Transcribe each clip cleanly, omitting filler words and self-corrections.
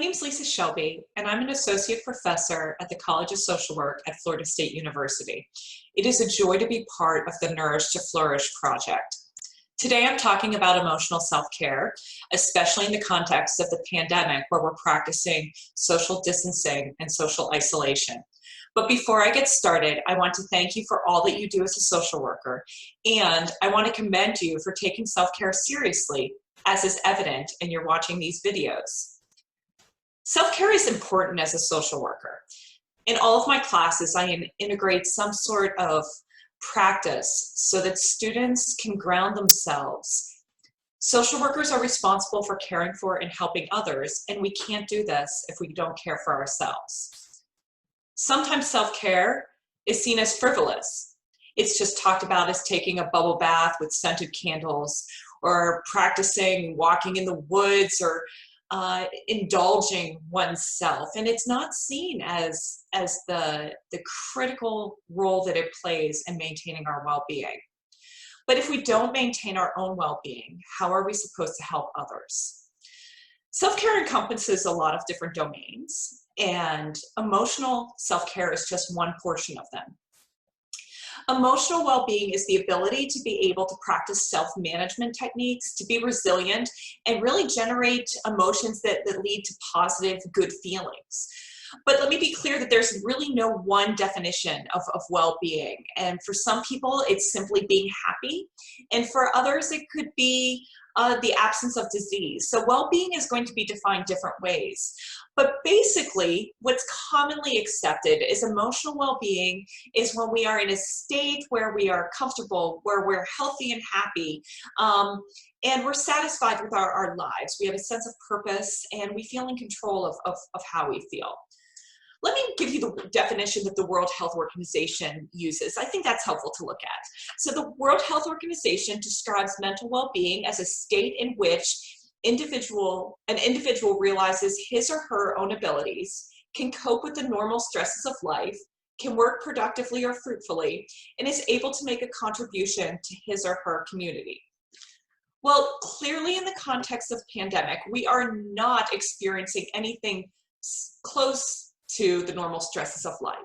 name's Lisa Schelbe, and I'm an associate professor at the College of Social Work at Florida State University. It is a joy to be part of the Nourish to Flourish project. Today I'm talking about emotional self-care, especially in the context of the pandemic where we're practicing social distancing and social isolation. But before I get started, I want to thank you for all that you do as a social worker, and I want to commend you for taking self-care seriously, as is evident in your watching these videos. Self-care is important as a social worker. In all of my classes, I integrate some sort of practice so that students can ground themselves. Social workers are responsible for caring for and helping others, and we can't do this if we don't care for ourselves. Sometimes self-care is seen as frivolous. It's just talked about as taking a bubble bath with scented candles, or practicing walking in the woods, or indulging oneself, and it's not seen as the critical role that it plays in maintaining our well-being. But if we don't maintain our own well-being, how are we supposed to help others? Self-care encompasses a lot of different domains, and emotional self-care is just one portion of them. Emotional well-being is the ability to be able to practice self-management techniques, to be resilient, and really generate emotions that lead to positive, good feelings. But let me be clear that there's really no one definition of well-being. And for some people, it's simply being happy. And for others, it could be the absence of disease. So well-being is going to be defined different ways. But basically, what's commonly accepted is emotional well-being is when we are in a state where we are comfortable, where we're healthy and happy, and we're satisfied with our lives. We have a sense of purpose, and we feel in control of how we feel. Let me give you the definition that the World Health Organization uses. I think that's helpful to look at. So the World Health Organization describes mental well-being as a state in which an individual realizes his or her own abilities, can cope with the normal stresses of life, can work productively or fruitfully, and is able to make a contribution to his or her community. Well, clearly in the context of pandemic, we are not experiencing anything close to the normal stresses of life.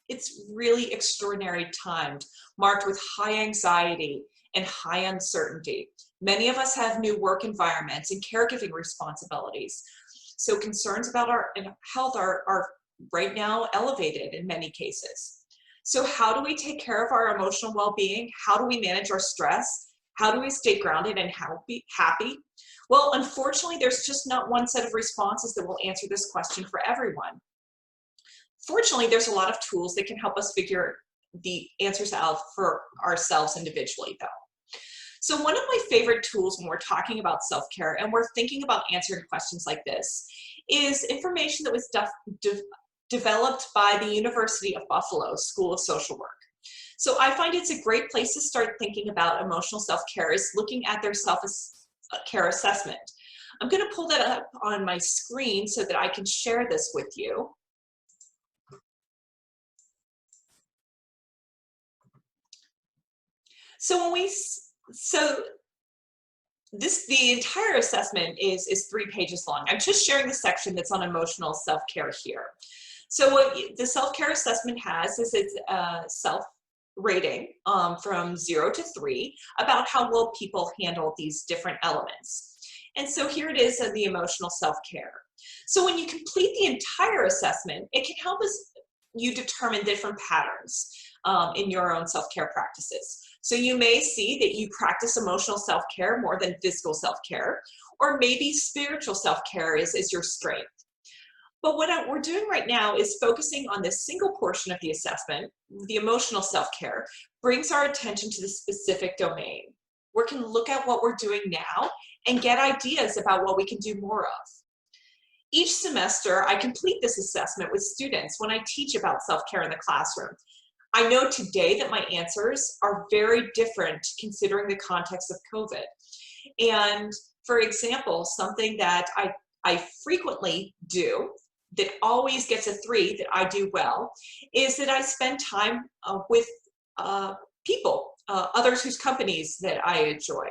It's really extraordinary timed, marked with high anxiety and high uncertainty. Many of us have new work environments and caregiving responsibilities. So concerns about our health are right now elevated in many cases. So how do we take care of our emotional well-being? How do we manage our stress? How do we stay grounded and happy? Well, unfortunately, there's just not one set of responses that will answer this question for everyone. Fortunately, there's a lot of tools that can help us figure the answers out for ourselves individually, though. So one of my favorite tools when we're talking about self-care and we're thinking about answering questions like this is information that was developed by the University of Buffalo School of Social Work. So I find it's a great place to start thinking about emotional self-care is looking at their self-care assessment. I'm going to pull that up on my screen so that I can share this with you. The entire assessment is 3 pages long. I'm just sharing the section that's on emotional self-care here. So what the self-care assessment has is it's a self-rating from 0 to 3 about how well people handle these different elements. And so here it is of the emotional self-care. So when you complete the entire assessment, it can help you determine different patterns in your own self-care practices. So you may see that you practice emotional self-care more than physical self-care, or maybe spiritual self-care is your strength. But what we're doing right now is focusing on this single portion of the assessment. The emotional self-care brings our attention to the specific domain. We can look at what we're doing now and get ideas about what we can do more of. Each semester, I complete this assessment with students when I teach about self-care in the classroom. I know today that my answers are very different considering the context of COVID. And for example, something that I frequently do that always gets a 3 that I do well is that I spend time with people, others whose companies that I enjoy.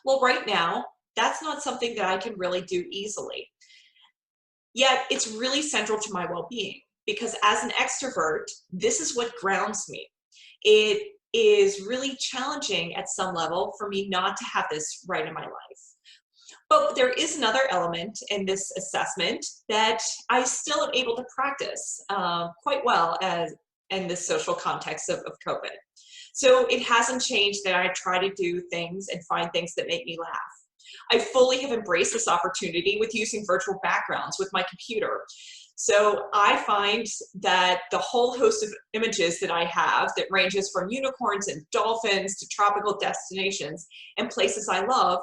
Well, right now, that's not something that I can really do easily. Yet it's really central to my well-being because as an extrovert, this is what grounds me. It is really challenging at some level for me not to have this right in my life. But there is another element in this assessment that I still am able to practice quite well as in this social context of COVID. So it hasn't changed that I try to do things and find things that make me laugh. I fully have embraced this opportunity with using virtual backgrounds with my computer. So I find that the whole host of images that I have that ranges from unicorns and dolphins to tropical destinations and places I love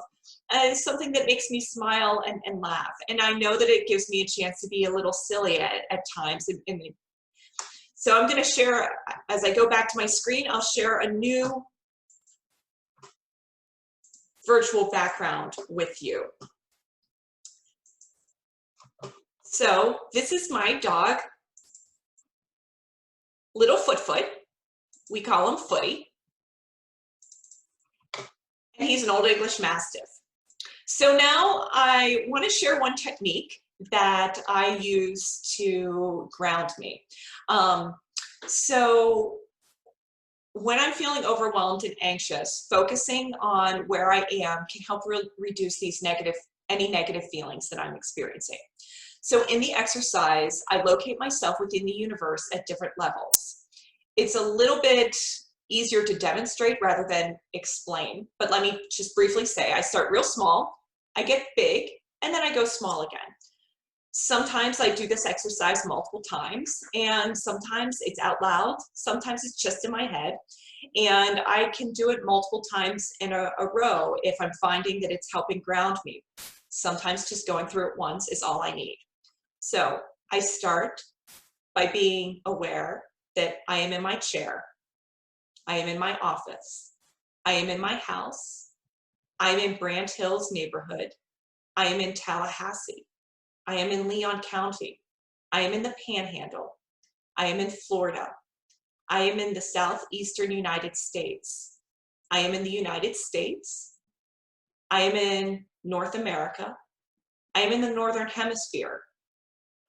is something that makes me smile and laugh. And I know that it gives me a chance to be a little silly at times. So I'm going to share, as I go back to my screen, I'll share a new virtual background with you. So this is my dog, little Foot. We call him Footy. And he's an Old English Mastiff. So now I want to share one technique that I use to ground me. So when I'm feeling overwhelmed and anxious, focusing on where I am can help reduce these any negative feelings that I'm experiencing. So in the exercise, I locate myself within the universe at different levels. It's a little bit easier to demonstrate rather than explain, but let me just briefly say, I start real small, I get big, and then I go small again. Sometimes I do this exercise multiple times, and sometimes it's out loud, sometimes it's just in my head, and I can do it multiple times in a row if I'm finding that it's helping ground me. Sometimes just going through it once is all I need. So I start by being aware that I am in my chair, I am in my office, I am in my house, I am in Brant Hills neighborhood, I am in Tallahassee, I am in Leon County, I am in the Panhandle, I am in Florida, I am in the southeastern United States, I am in the United States, I am in North America, I am in the Northern Hemisphere,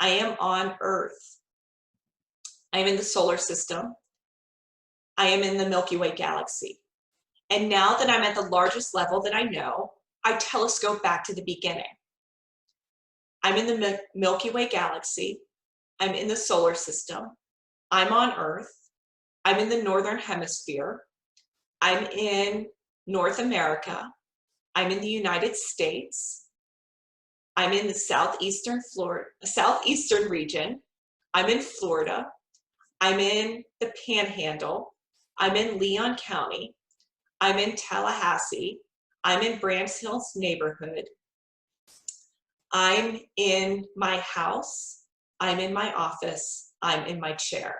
I am on Earth, I am in the solar system, I am in the Milky Way galaxy. And now that I'm at the largest level that I know, I telescope back to the beginning. I'm in the Milky Way galaxy, I'm in the solar system, I'm on Earth, I'm in the Northern Hemisphere, I'm in North America, I'm in the United States, I'm in the southeastern region, I'm in Florida, I'm in the Panhandle, I'm in Leon County, I'm in Tallahassee, I'm in Brant Hills neighborhood, I'm in my house, I'm in my office, I'm in my chair.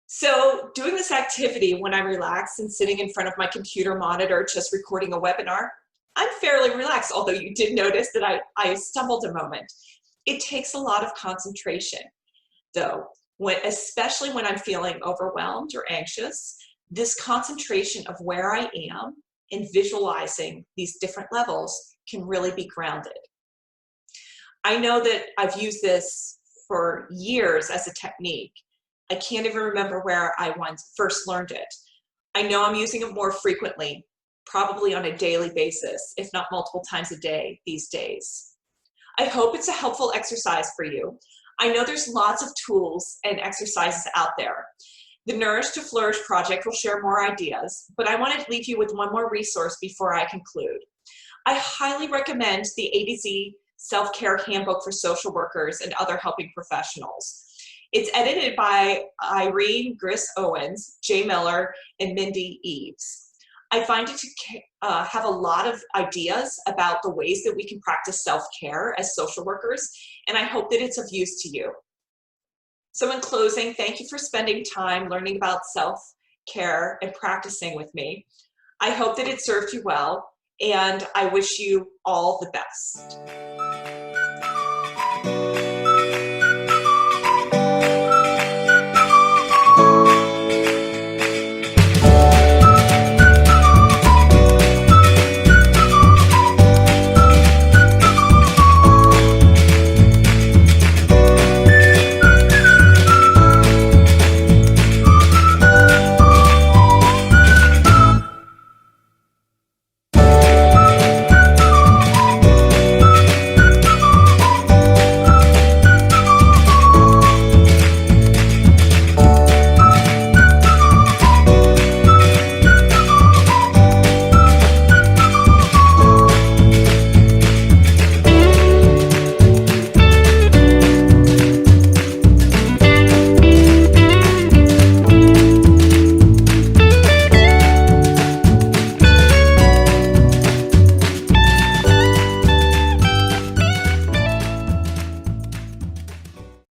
So doing this activity when I'm relaxed and sitting in front of my computer monitor just recording a webinar, I'm fairly relaxed, although you did notice that I stumbled a moment. It takes a lot of concentration, though, especially when I'm feeling overwhelmed or anxious. This concentration of where I am and visualizing these different levels can really be grounded. I know that I've used this for years as a technique. I can't even remember where I once first learned it. I know I'm using it more frequently, probably on a daily basis, if not multiple times a day these days. I hope it's a helpful exercise for you. I know there's lots of tools and exercises out there. The Nourish to Flourish project will share more ideas, but I want to leave you with one more resource before I conclude. I highly recommend the A to Z Self-Care Handbook for social workers and other helping professionals. It's edited by Irene Griss-Owens, Jay Miller, and Mindy Eves. I find it to have a lot of ideas about the ways that we can practice self-care as social workers, and I hope that it's of use to you. So in closing, thank you for spending time learning about self-care and practicing with me. I hope that it served you well, and I wish you all the best.